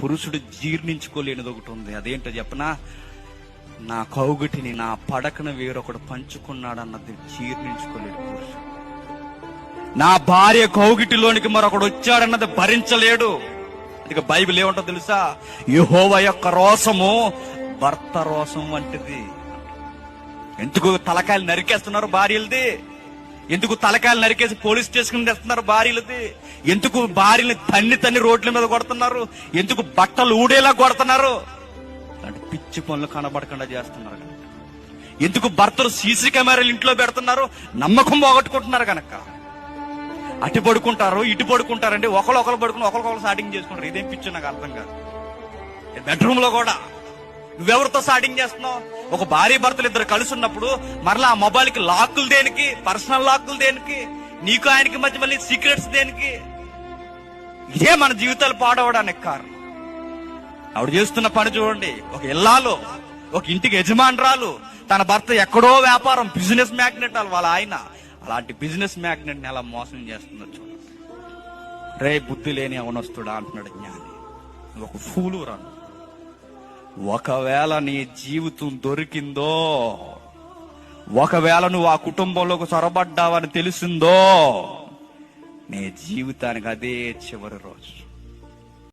పురుషుడు జీర్ణించుకోలేనిది ఒకటి ఉంది. అదేంటో చెప్పనా? నా కౌగిటిని, నా పడకను వేరొకడు పంచుకున్నాడు అన్నది జీర్ణించుకోలేడు పురుషుడు. నా భార్య కౌగిటిలోనికి మరొకడు వచ్చాడన్నది భరించలేడు. ఇక బైబిల్ ఏమంటో తెలుసా? యెహోవా యొక్క రోసము భర్త రోసం వంటిది. ఎందుకు తలకాయలు నరికేస్తున్నారు భార్యలది? ఎందుకు తలకాయలు నరికేసి పోలీస్ స్టేషన్ తెస్తున్నారు భార్యలది? ఎందుకు భార్యని తన్ని రోడ్ల మీద కొడుతున్నారు? ఎందుకు బట్టలు ఊడేలా కొడుతున్నారు? అలాంటి పిచ్చి పనులు కనబడకుండా చేస్తున్నారు కనుక. ఎందుకు భర్తలు సీసీ కెమెరాలు ఇంట్లో పెడుతున్నారు? నమ్మకం పోగొట్టుకుంటున్నారు కనుక. అటు పడుకుంటారు, ఇటు పడుకుంటారండి. ఒకరు పడుకుని ఒకరికొకరు సాటింగ్ చేసుకుంటారు. ఇదేం పిచ్చి నాకు అర్థం కాదు. బెడ్రూమ్ లో కూడా నువ్వెవరితో సాటింగ్ చేస్తున్నావు? ఒక భార్య భర్తలు ఇద్దరు కలిసి ఉన్నప్పుడు మరలా ఆ మొబైల్ కి లాక్కులు దేనికి? పర్సనల్ లాక్కులు దేనికి? నీకు ఆయనకి మధ్య మళ్ళీ సీక్రెట్స్ దేనికి? ఇదే మన జీవితాలు పాడవడానికి కారణం. ఆవిడ చేస్తున్న పని చూడండి. ఒక ఇల్లాలు, ఒక ఇంటికి యజమానురాలు, తన భర్త ఎక్కడో వ్యాపారం, బిజినెస్ మ్యాగ్నెట్ వాళ్ళ ఆయన. అలాంటి బిజినెస్ మ్యాగ్నెట్ ని ఎలా మోసం చేస్తుందో చూడండి. రే బుద్ధి లేని అవనొస్తుడా అంటున్నాడు జ్ఞాని. ఒక ఫూలు రాను. ఒకవేళ నీ జీవితం దొరికిందో, ఒకవేళ నువ్వు ఆ కుటుంబంలోకి చొరబడ్డావని తెలిసిందో, నీ జీవితానికి అదే చివరి రోజు.